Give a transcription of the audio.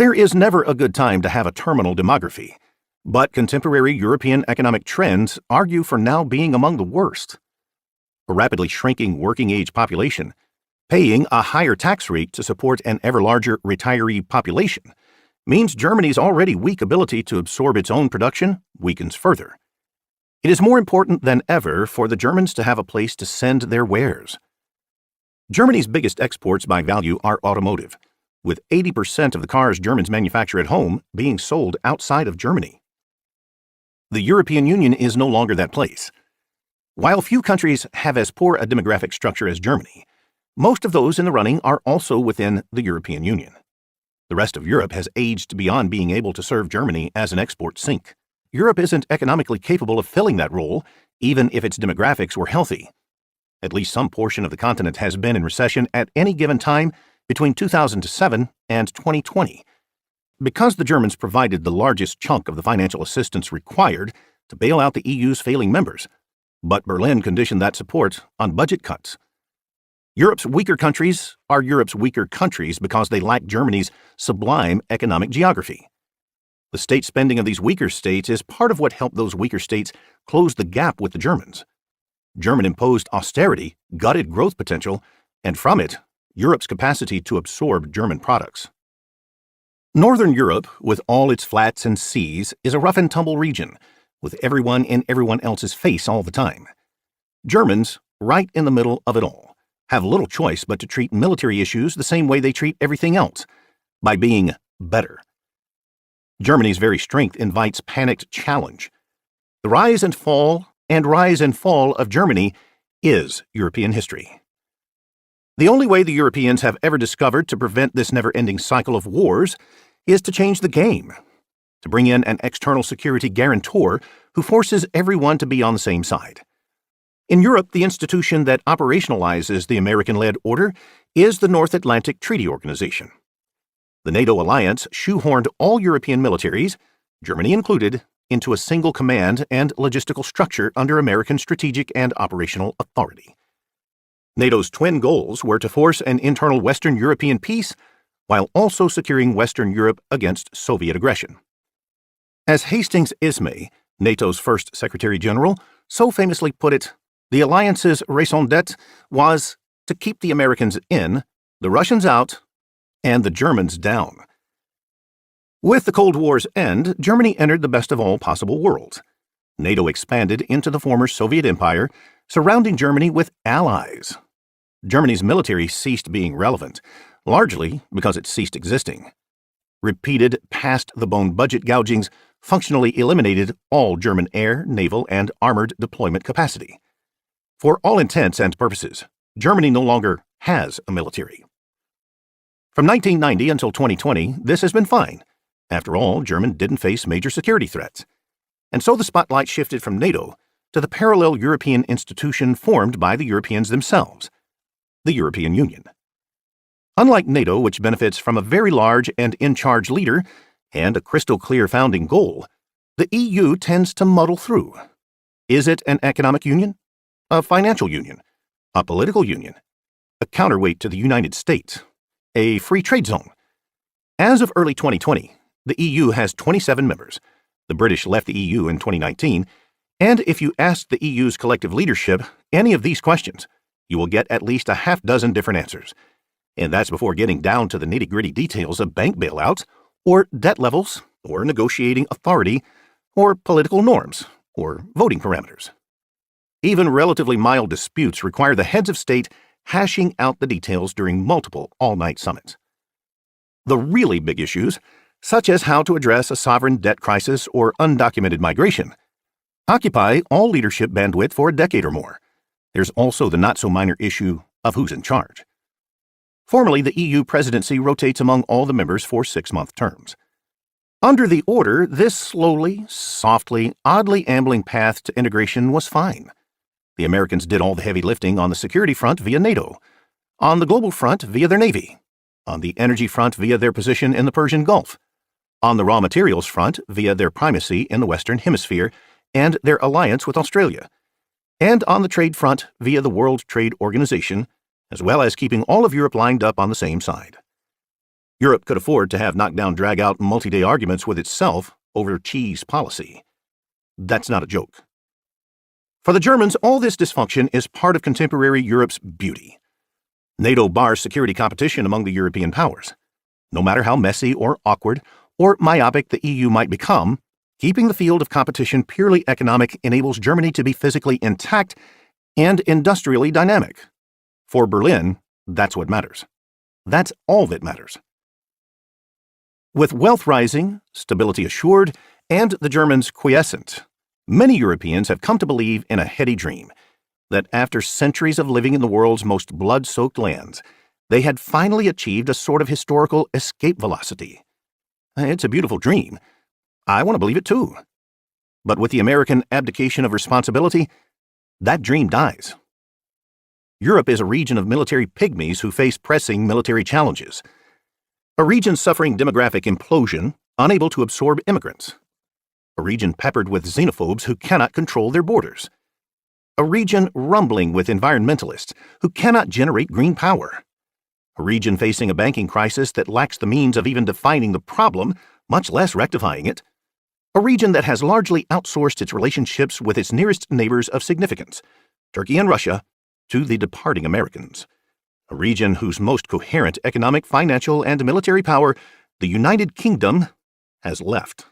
There is never a good time to have a terminal demography, but contemporary European economic trends argue for now being among the worst. A rapidly shrinking working-age population, paying a higher tax rate to support an ever larger retiree population, means Germany's already weak ability to absorb its own production weakens further. It is more important than ever for the Germans to have a place to send their wares. Germany's biggest exports by value are automotive, with 80% of the cars Germans manufacture at home being sold outside of Germany. The European Union is no longer that place. While few countries have as poor a demographic structure as Germany, most of those in the running are also within the European Union. The rest of Europe has aged beyond being able to serve Germany as an export sink. Europe isn't economically capable of filling that role, even if its demographics were healthy. At least some portion of the continent has been in recession at any given time between 2007 and 2020. Because the Germans provided the largest chunk of the financial assistance required to bail out the EU's failing members, but Berlin conditioned that support on budget cuts. Europe's weaker countries are Europe's weaker countries because they lack Germany's sublime economic geography. The state spending of these weaker states is part of what helped those weaker states close the gap with the Germans. German-imposed austerity gutted growth potential, and from it, Europe's capacity to absorb German products. Northern Europe, with all its flats and seas, is a rough-and-tumble region, with everyone in everyone else's face all the time. Germans, right in the middle of it all, have little choice but to treat military issues the same way they treat everything else, by being better. Germany's very strength invites panicked challenge. The rise and fall of Germany is European history. The only way the Europeans have ever discovered to prevent this never-ending cycle of wars is to change the game, to bring in an external security guarantor who forces everyone to be on the same side. In Europe, the institution that operationalizes the American-led order is the North Atlantic Treaty Organization. The NATO alliance shoehorned all European militaries, Germany included, into a single command and logistical structure under American strategic and operational authority. NATO's twin goals were to force an internal Western European peace while also securing Western Europe against Soviet aggression. As Hastings Ismay, NATO's first Secretary General, so famously put it, the alliance's raison d'etre was to keep the Americans in, the Russians out, and the Germans down. With the Cold War's end, Germany entered the best of all possible worlds. NATO expanded into the former Soviet Empire, surrounding Germany with allies. Germany's military ceased being relevant, largely because it ceased existing. Repeated, past-the-bone budget gougings functionally eliminated all German air, naval, and armored deployment capacity. For all intents and purposes, Germany no longer has a military. From 1990 until 2020, this has been fine. After all, Germany didn't face major security threats. And so the spotlight shifted from NATO to the parallel European institution formed by the Europeans themselves, the European Union. Unlike NATO, which benefits from a very large and in-charge leader and a crystal-clear founding goal, the EU tends to muddle through. Is it an economic union? A financial union? A political union? A counterweight to the United States? A free trade zone? As of early 2020, the EU has 27 members. The British left the EU in 2019, and if you ask the EU's collective leadership any of these questions, you will get at least a half dozen different answers. And that's before getting down to the nitty-gritty details of bank bailouts, or debt levels, or negotiating authority, or political norms, or voting parameters. Even relatively mild disputes require the heads of state hashing out the details during multiple all-night summits. The really big issues, such as how to address a sovereign debt crisis or undocumented migration, occupy all leadership bandwidth for a decade or more. There's also the not-so-minor issue of who's in charge. Formally, the EU presidency rotates among all the members for 6-month terms. Under the order, this slowly, softly, oddly ambling path to integration was fine. The Americans did all the heavy lifting on the security front via NATO, on the global front via their Navy, on the energy front via their position in the Persian Gulf, on the raw materials front via their primacy in the Western Hemisphere and their alliance with Australia, and on the trade front via the World Trade Organization, as well as keeping all of Europe lined up on the same side. Europe could afford to have knockdown, drag-out, multi-day arguments with itself over cheese policy. That's not a joke. For the Germans, all this dysfunction is part of contemporary Europe's beauty. NATO bars security competition among the European powers. No matter how messy or awkward or myopic the EU might become, keeping the field of competition purely economic enables Germany to be physically intact and industrially dynamic. For Berlin, that's what matters. That's all that matters. With wealth rising, stability assured, and the Germans quiescent, many Europeans have come to believe in a heady dream that after centuries of living in the world's most blood-soaked lands, they had finally achieved a sort of historical escape velocity. It's a beautiful dream. I want to believe it too. But with the American abdication of responsibility, that dream dies. Europe is a region of military pygmies who face pressing military challenges. A region suffering demographic implosion, unable to absorb immigrants. A region peppered with xenophobes who cannot control their borders. A region rumbling with environmentalists who cannot generate green power. A region facing a banking crisis that lacks the means of even defining the problem, much less rectifying it. A region that has largely outsourced its relationships with its nearest neighbors of significance, Turkey and Russia, to the departing Americans. A region whose most coherent economic, financial, and military power, the United Kingdom, has left.